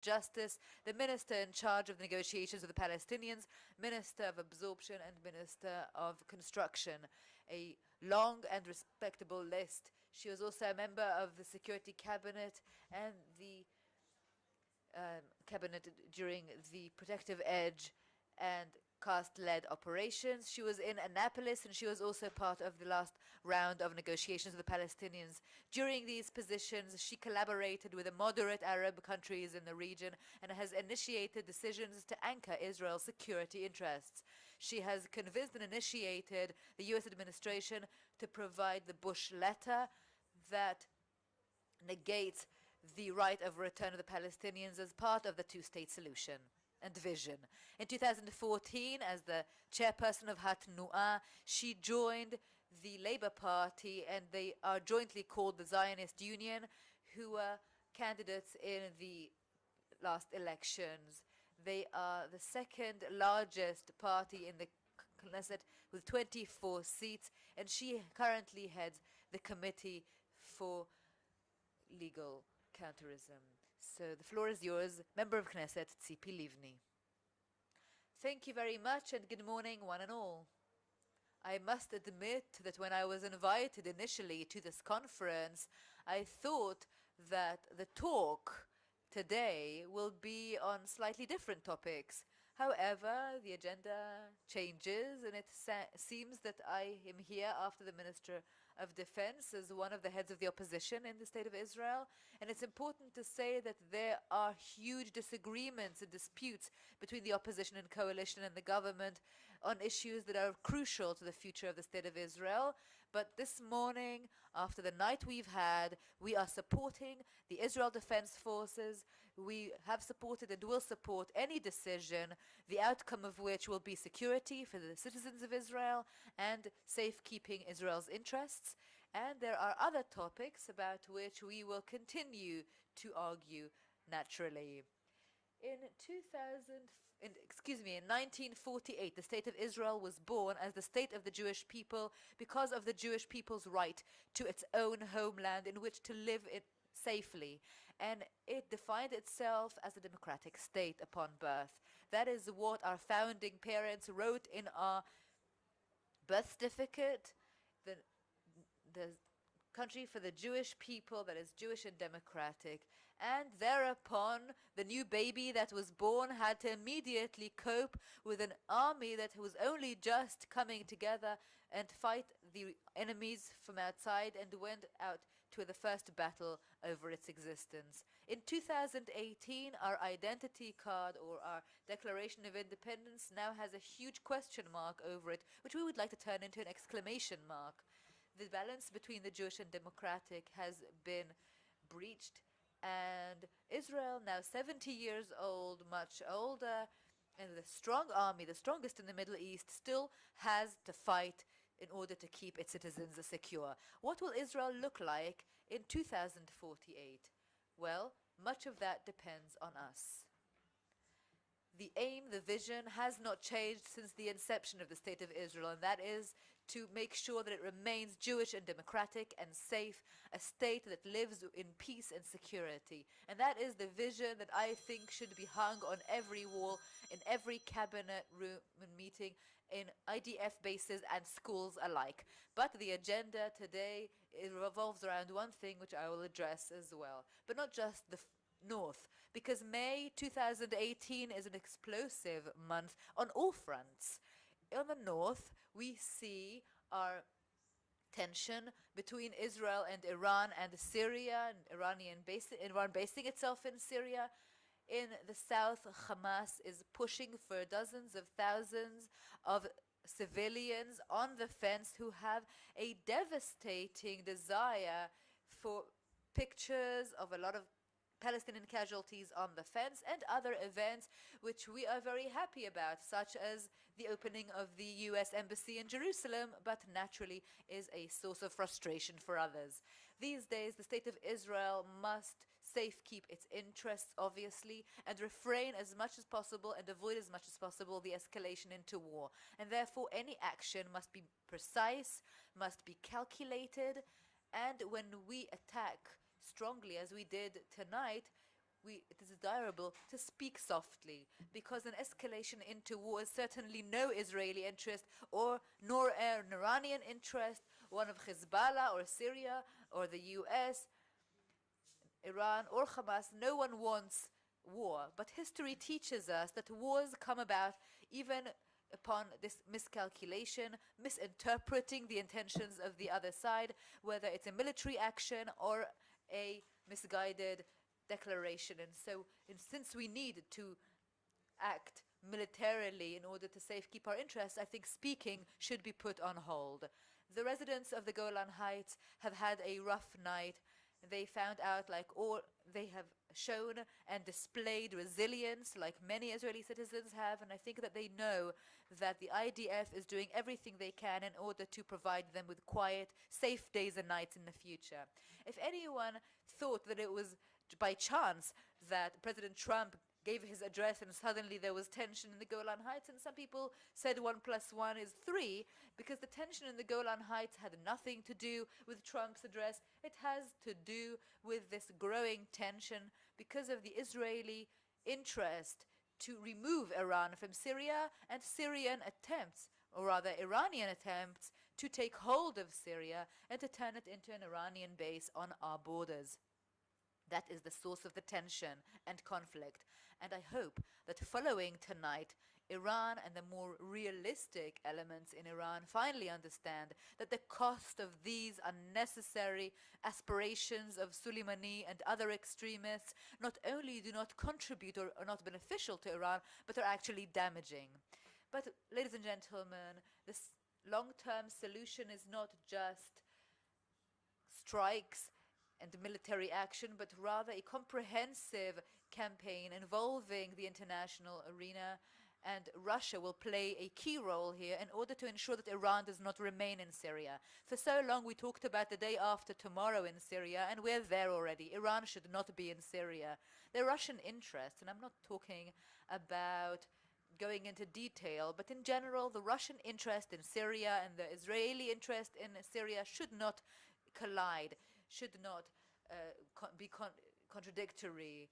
Justice, the minister in charge of the negotiations with the Palestinians, minister of absorption, and minister of construction. A long and respectable list. She was also a member of the security cabinet and the cabinet during the protective edge and caste-led operations. She was in Annapolis, and she was also part of the last round of negotiations with the Palestinians. During these positions, she collaborated with the moderate Arab countries in the region and has initiated decisions to anchor Israel's security interests. She has convinced and initiated the U.S. administration to provide the Bush letter that negates the right of return of the Palestinians as part of the two-state solution and vision. In 2014, as the chairperson of Hatnuah, she joined the Labour Party, and they are jointly called the Zionist Union, who were candidates in the last elections. They are the second largest party in the Knesset with 24 seats, and she currently heads the Committee for Legal Counterism. So the floor is yours, Member of Knesset, Tzipi Livni. Thank you very much, and good morning, one and all. I must admit that when I was invited initially to this conference, I thought that the talk today will be on slightly different topics. However, the agenda changes, and it seems that I am here after the Minister of Defense as one of the heads of the opposition in the State of Israel. And it's important to say that there are huge disagreements and disputes between the opposition and coalition and the government on issues that are crucial to the future of the State of Israel. But this morning, after the night we've had, we are supporting the Israel Defense Forces. We have supported and will support any decision, the outcome of which will be security for the citizens of Israel and safekeeping Israel's interests. And there are other topics about which we will continue to argue naturally. In 1948, the State of Israel was born as the state of the Jewish people because of the Jewish people's right to its own homeland in which to live safely. And it defined itself as a democratic state upon birth. That is what our founding parents wrote in our birth certificate. The country for the Jewish people that is Jewish and democratic. And thereupon, the new baby that was born had to immediately cope with an army that was only just coming together and fight the enemies from outside, and went out to the first battle over its existence. In 2018, our identity card, or our Declaration of Independence, now has a huge question mark over it, which we would like to turn into an exclamation mark. The balance between the Jewish and democratic has been breached, and Israel, now 70 years old, much older, and with a strong army, the strongest in the Middle East, still has to fight in order to keep its citizens secure. What will Israel look like in 2048? Well, much of that depends on us. The aim, the vision, has not changed since the inception of the State of Israel, and that is to make sure that it remains Jewish and democratic and safe, a state that lives in peace and security. And that is the vision that I think should be hung on every wall, in every cabinet room and meeting, in IDF bases and schools alike. But the agenda today, it revolves around one thing, which I will address as well. But not just the North, because May 2018 is an explosive month on all fronts. In the North, we see our tension between Israel and Iran and Syria, and Iran basing itself in Syria. In the South, Hamas is pushing for dozens of thousands of civilians on the fence who have a devastating desire for pictures of a lot of Palestinian casualties on the fence, and other events which we are very happy about, such as the opening of the U.S. Embassy in Jerusalem, but naturally is a source of frustration for others. These days, the State of Israel must safekeep its interests, obviously, and refrain as much as possible and avoid as much as possible the escalation into war. And therefore, any action must be precise, must be calculated, and when we attack strongly, as we did tonight, it is desirable to speak softly, because an escalation into war is certainly no Israeli interest or nor an Iranian interest, one of Hezbollah or Syria or the US, Iran or Hamas. No one wants war, but history teaches us that wars come about even upon this miscalculation, misinterpreting the intentions of the other side, whether it's a military action or a misguided declaration. And so, since we need to act militarily in order to safekeep our interests, I think speaking should be put on hold. The residents of the Golan Heights have had a rough night. They found out, like all, they have shown and displayed resilience like many Israeli citizens have, and I think that they know that the IDF is doing everything they can in order to provide them with quiet, safe days and nights in the future. If anyone thought that it was by chance that President Trump gave his address and suddenly there was tension in the Golan Heights, and some people said 1 + 1 is 3, because the tension in the Golan Heights had nothing to do with Trump's address. It has to do with this growing tension because of the Israeli interest to remove Iran from Syria and Syrian attempts, or rather Iranian attempts, to take hold of Syria and to turn it into an Iranian base on our borders. That is the source of the tension and conflict. And I hope that following tonight, Iran and the more realistic elements in Iran finally understand that the cost of these unnecessary aspirations of Soleimani and other extremists not only do not contribute or are not beneficial to Iran, but are actually damaging. But, ladies and gentlemen, this long-term solution is not just strikes and military action, but rather a comprehensive campaign involving the international arena, and Russia will play a key role here in order to ensure that Iran does not remain in Syria. For so long we talked about the day after tomorrow in Syria, and we're there already. Iran should not be in Syria. The Russian interests, and I'm not talking about going into detail, but in general, the Russian interest in Syria and the Israeli interest in Syria should not collide, should not be contradictory.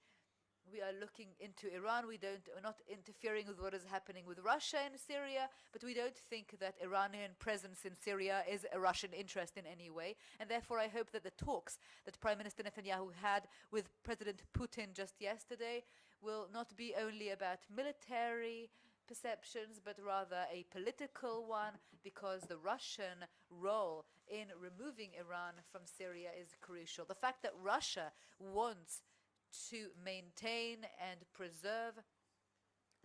We are looking into Iran. We're not interfering with what is happening with Russia in Syria, but we don't think that Iranian presence in Syria is a Russian interest in any way. And therefore, I hope that the talks that Prime Minister Netanyahu had with President Putin just yesterday will not be only about military perceptions, but rather a political one, because the Russian role in removing Iran from Syria is crucial. The fact that Russia wants to maintain and preserve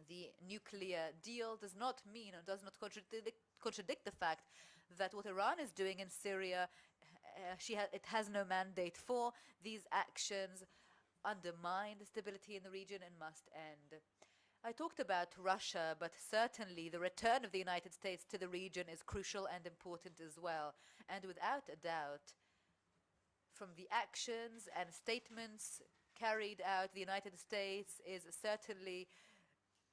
the nuclear deal does not mean, or does not contradict the fact that what Iran is doing in Syria, it has no mandate for. These actions undermine the stability in the region and must end. I talked about Russia, but certainly the return of the United States to the region is crucial and important as well. And without a doubt, from the actions and statements carried out, the United States is certainly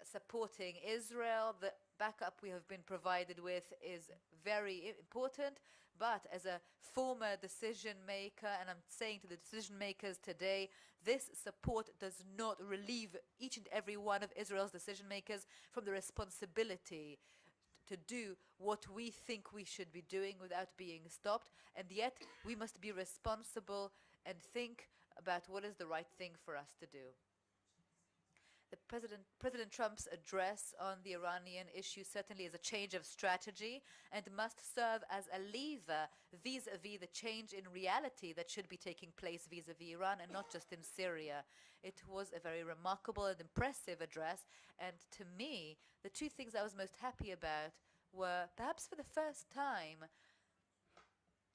supporting Israel. The backup we have been provided with is very important, but as a former decision maker, and I'm saying to the decision makers today, this support does not relieve each and every one of Israel's decision makers from the responsibility to do what we think we should be doing without being stopped, and yet we must be responsible and think about what is the right thing for us to do. President Trump's address on the Iranian issue certainly is a change of strategy and must serve as a lever vis-a-vis the change in reality that should be taking place vis-a-vis Iran, and not just in Syria. It was a very remarkable and impressive address, and to me, the two things I was most happy about were, perhaps for the first time,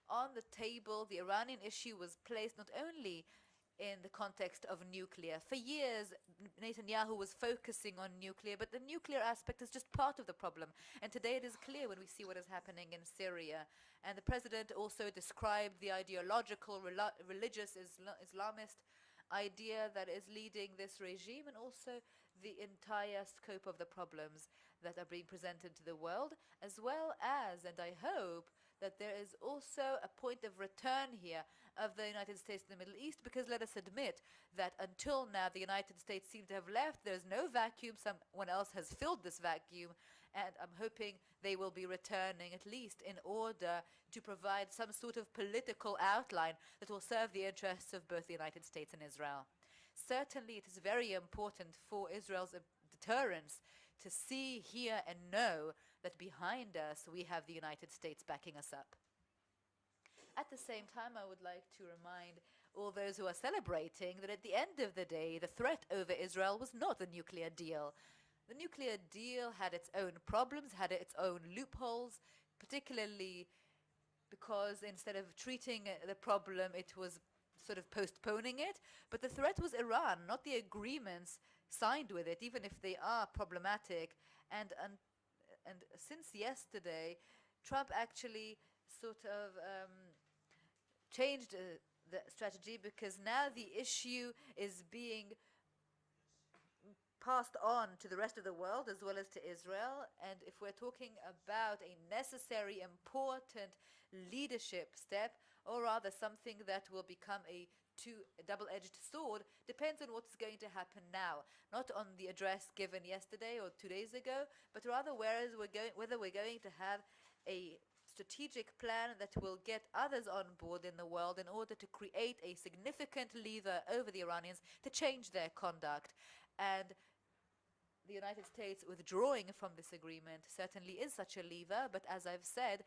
on the table, the Iranian issue was placed not only in the context of nuclear. For years, Netanyahu was focusing on nuclear, but the nuclear aspect is just part of the problem. And today it is clear when we see what is happening in Syria. And the president also described the ideological, religious Islamist idea that is leading this regime, and also the entire scope of the problems that are being presented to the world, as well as, and I hope, that there is also a point of return here of the United States in the Middle East, because let us admit that until now the United States seem to have left. There's no vacuum. Someone else has filled this vacuum, and I'm hoping they will be returning, at least in order to provide some sort of political outline that will serve the interests of both the United States and Israel. Certainly, it is very important for Israel's deterrence to see, hear, and know that behind us we have the United States backing us up. At the same time, I would like to remind all those who are celebrating that at the end of the day, the threat over Israel was not the nuclear deal. The nuclear deal had its own problems, had its own loopholes, particularly because instead of treating the problem, it was sort of postponing it. But the threat was Iran, not the agreements signed with it, even if they are problematic. And since yesterday, Trump actually sort of changed the strategy, because now the issue is being passed on to the rest of the world as well as to Israel. And if we're talking about a necessary, important leadership step, or rather something that will become a double-edged sword, depends on what's going to happen now. Not on the address given yesterday or 2 days ago, but rather whether we're going to have a strategic plan that will get others on board in the world in order to create a significant lever over the Iranians to change their conduct. And the United States withdrawing from this agreement certainly is such a lever, but as I've said,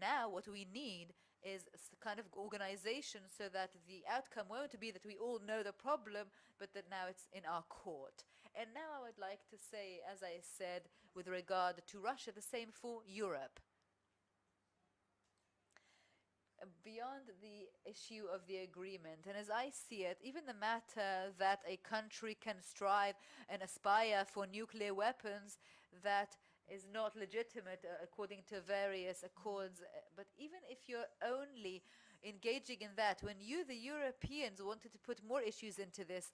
now what we need is a kind of organization so that the outcome won't be that we all know the problem, but that now it's in our court. And now I would like to say, as I said, with regard to Russia, the same for Europe. Beyond the issue of the agreement, and as I see it, even the matter that a country can strive and aspire for nuclear weapons, that is not legitimate according to various accords. But even if you're only engaging in that, when you, the Europeans, wanted to put more issues into this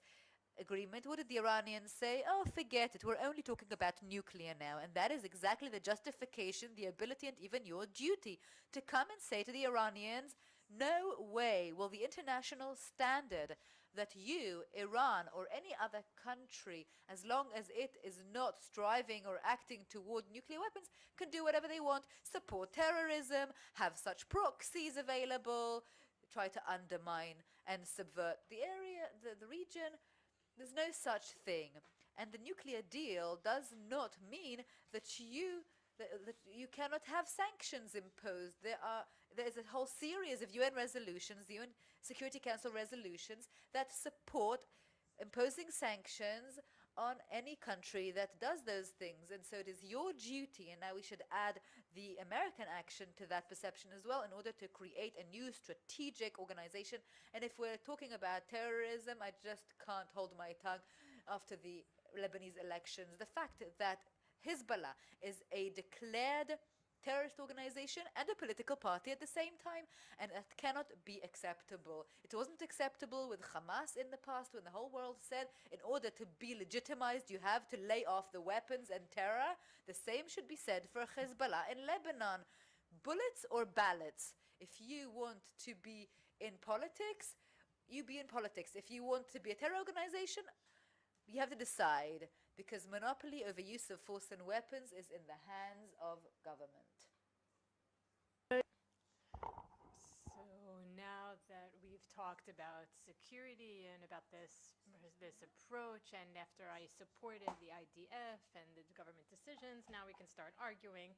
agreement, what did the Iranians say? Oh, forget it, we're only talking about nuclear now. And that is exactly the justification, the ability, and even your duty to come and say to the Iranians, no way will the international standard that you, Iran, or any other country, as long as it is not striving or acting toward nuclear weapons, can do whatever they want, support terrorism, have such proxies available, try to undermine and subvert the area, the region. There's no such thing. And the nuclear deal does not mean that you cannot have sanctions imposed. There is a whole series of UN resolutions, the UN Security Council resolutions, that support imposing sanctions on any country that does those things. And so it is your duty, and now we should add the American action to that perception as well, in order to create a new strategic organization. And if we're talking about terrorism, I just can't hold my tongue after the Lebanese elections. The fact that Hezbollah is a declared terrorist organization and a political party at the same time, and that cannot be acceptable. It wasn't acceptable with Hamas in the past, when the whole world said in order to be legitimized you have to lay off the weapons and terror. The same should be said for Hezbollah in Lebanon. Bullets or ballots? If you want to be in politics, you be in politics. If you want to be a terror organization, you have to decide, because monopoly over use of force and weapons is in the hands of government. So now that we've talked about security and about this approach, and after I supported the IDF and the government decisions, now we can start arguing,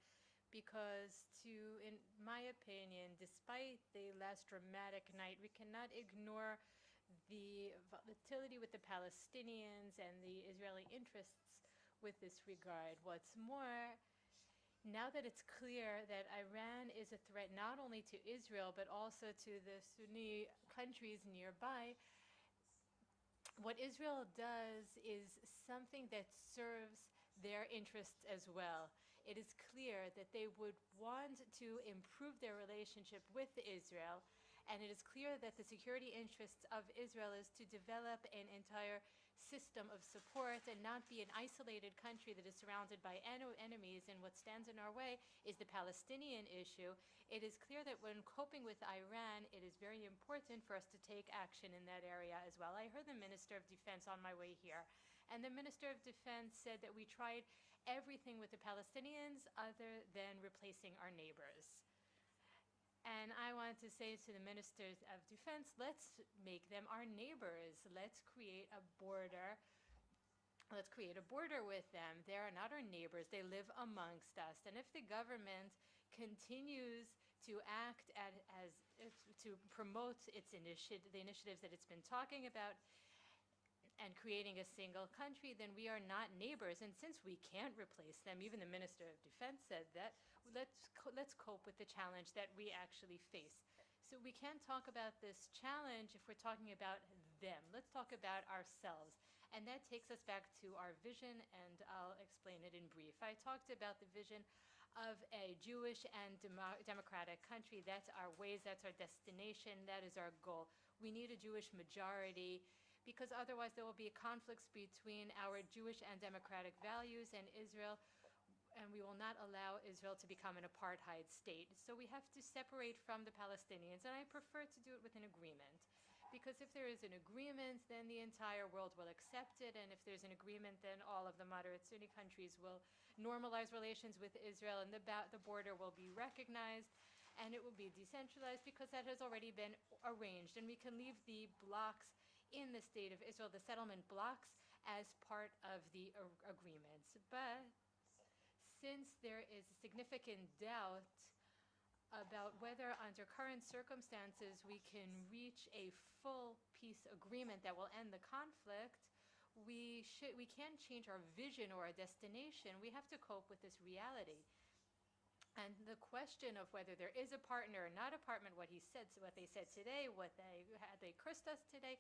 because in my opinion, despite the last dramatic night, we cannot ignore the volatility with the Palestinians and the Israeli interests with this regard. What's more, now that it's clear that Iran is a threat not only to Israel but also to the Sunni countries nearby, what Israel does is something that serves their interests as well. It is clear that they would want to improve their relationship with Israel, and it is clear that the security interests of Israel is to develop an entire system of support and not be an isolated country that is surrounded by enemies. And what stands in our way is the Palestinian issue. It is clear that when coping with Iran, it is very important for us to take action in that area as well. I heard the Minister of Defense on my way here, and the Minister of Defense said that we tried everything with the Palestinians other than replacing our neighbors. And I wanted to say to the Ministers of Defense, let's make them our neighbors. Let's create a border. Let's create a border with them. They are not our neighbors. They live amongst us. And if the government continues to act to promote its the initiatives that it's been talking about and creating a single country, then we are not neighbors. And since we can't replace them, even the Minister of Defense said that, let's cope with the challenge that we actually face. So we can't talk about this challenge if we're talking about them. Let's talk about ourselves. And that takes us back to our vision, and I'll explain it in brief. I talked about the vision of a Jewish and democratic country. That's our ways, that's our destination, that is our goal. We need a Jewish majority, because otherwise there will be conflicts between our Jewish and democratic values and Israel, and we will not allow Israel to become an apartheid state. So we have to separate from the Palestinians, and I prefer to do it with an agreement. Because if there is an agreement, then the entire world will accept it, and if there's an agreement, then all of the moderate Sunni countries will normalize relations with Israel, and the border will be recognized, and it will be decentralized because that has already been arranged, and we can leave the blocks in the state of Israel, the settlement blocks, as part of the agreements. But since there is significant doubt about whether under current circumstances we can reach a full peace agreement that will end the conflict, we can't change our vision or our destination. We have to cope with this reality. And the question of whether there is a partner or not a partner, what they said today, they cursed us today,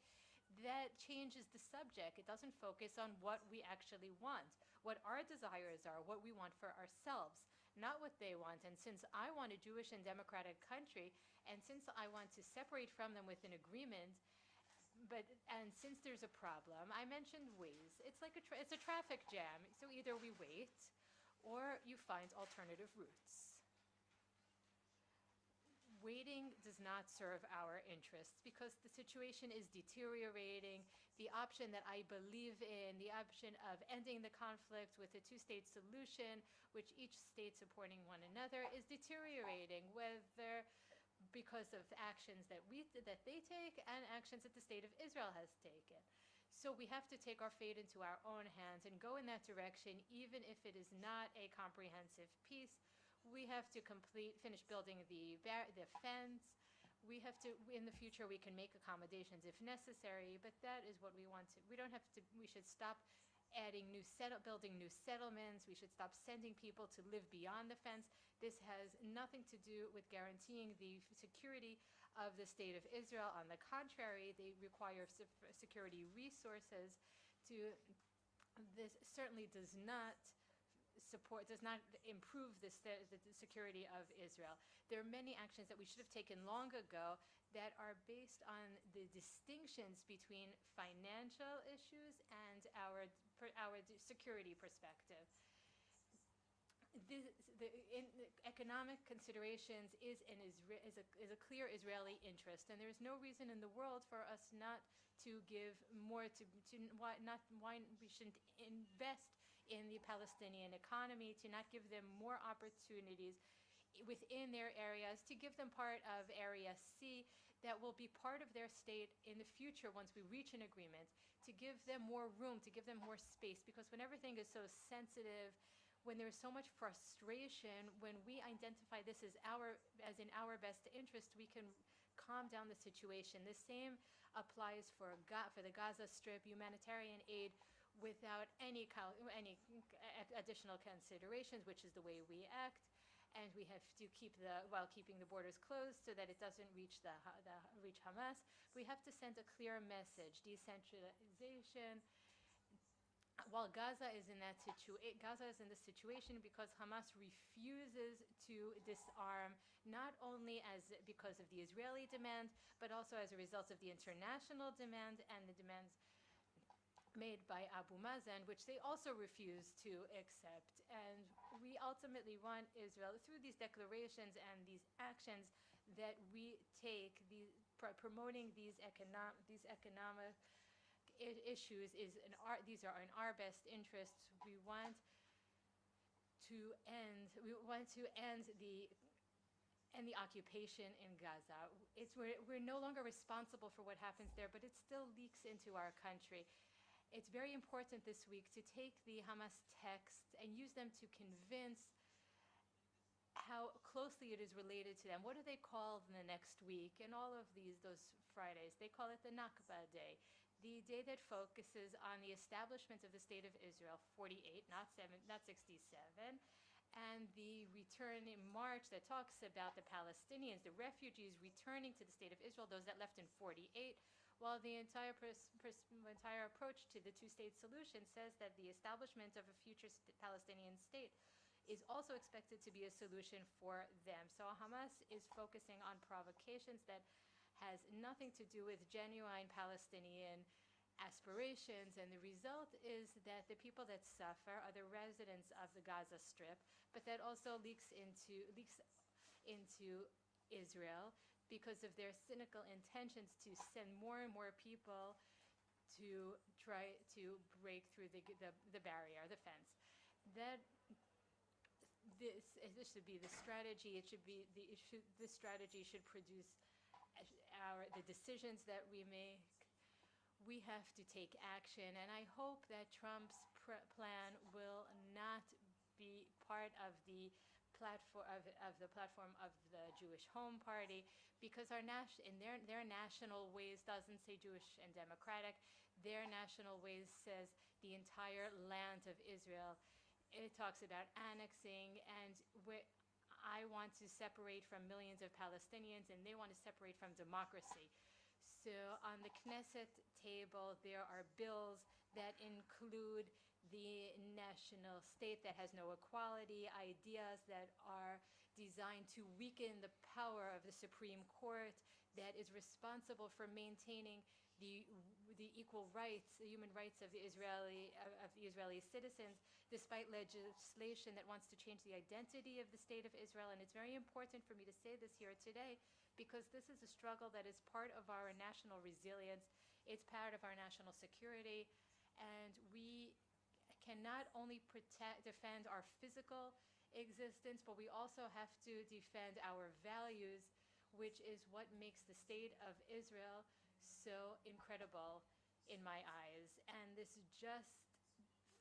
that changes the subject. It doesn't focus on what we actually want, what our desires are, what we want for ourselves, not what they want. And since I want a Jewish and democratic country, and since I want to separate from them with an agreement, and since there's a problem, I mentioned ways. It's like it's a traffic jam. So either we wait, or you find alternative routes. Waiting does not serve our interests because the situation is deteriorating. The option that I believe in, the option of ending the conflict with a two-state solution, which each state supporting one another, is deteriorating, whether because of actions that they take and actions that the state of Israel has taken. So we have to take our fate into our own hands and go in that direction, even if it is not a comprehensive peace. We have to finish building the fence. We have to, in the future, we can make accommodations if necessary, but that is what we want to. We don't have to. We should stop building new settlements. We should stop sending people to live beyond the fence. This has nothing to do with guaranteeing the security of the state of Israel. On the contrary, they require security resources. This certainly does not improve the security of Israel. There are many actions that we should have taken long ago that are based on the distinctions between financial issues and our security perspective. The economic considerations is a clear Israeli interest, and there is no reason in the world for us not to give more why we shouldn't invest in the Palestinian economy, to not give them more opportunities within their areas, to give them part of Area C that will be part of their state in the future once we reach an agreement, to give them more room, to give them more space, because when everything is so sensitive, when there's so much frustration, when we identify this as in our best interest, we can calm down the situation. The same applies for the Gaza Strip humanitarian aid without any additional considerations, which is the way we act. And we have to while keeping the borders closed so that it doesn't reach reach Hamas. We have to send a clear message: decentralization. While Gaza is in the situation because Hamas refuses to disarm, not only because of the Israeli demand, but also as a result of the international demand and the demands made by Abu Mazen, which they also refuse to accept. And we ultimately want Israel, through these declarations and these actions that we take, promoting these economic issues, these are in our best interests. We want to end the occupation in Gaza. We're no longer responsible for what happens there, but it still leaks into our country. It's very important this week to take the Hamas texts and use them to convince how closely it is related to them. What do they call the next week and all of those Fridays? They call it the Nakba Day, the day that focuses on the establishment of the State of Israel, 48, not 67, and the return in March that talks about the Palestinians, the refugees returning to the State of Israel, those that left in 48, while the entire approach to the two-state solution says that the establishment of a future Palestinian state is also expected to be a solution for them. So Hamas is focusing on provocations that has nothing to do with genuine Palestinian aspirations, and the result is that the people that suffer are the residents of the Gaza Strip, but that also leaks into Israel because of their cynical intentions to send more and more people to try to break through the barrier, the fence. That this should be the strategy. This strategy should produce the decisions that we make. We have to take action, and I hope that Trump's plan will not be part of the platform of the Jewish Home Party, because in their national ways doesn't say Jewish and democratic. Their national ways says the entire land of Israel. It talks about annexing, and I want to separate from millions of Palestinians, and they want to separate from democracy. So on the Knesset table, there are bills that include the national state that has no equality, ideas that are designed to weaken the power of the Supreme Court, that is responsible for maintaining the equal rights, the human rights of the Israeli citizens, despite legislation that wants to change the identity of the State of Israel. And it's very important for me to say this here today, because this is a struggle that is part of our national resilience. It's part of our national security, and we can not only defend our physical existence, but we also have to defend our values, which is what makes the State of Israel so incredible in my eyes. And this just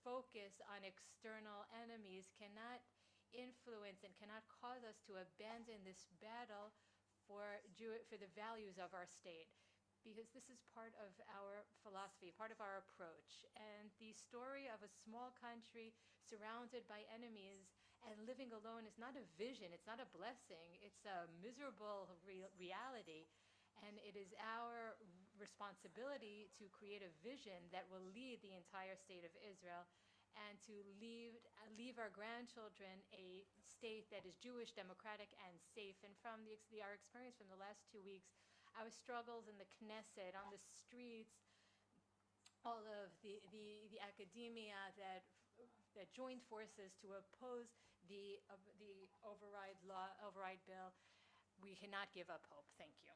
focus on external enemies cannot influence and cannot cause us to abandon this battle for the values of our state, because this is part of our philosophy, part of our approach. And the story of a small country surrounded by enemies and living alone is not a vision, it's not a blessing, it's a miserable reality. And it is our responsibility to create a vision that will lead the entire State of Israel, and to leave our grandchildren a state that is Jewish, democratic, and safe. And from our experience from the last 2 weeks, our struggles in the Knesset, on the streets, all of the academia that joined forces to oppose the override bill, we cannot give up hope. Thank you.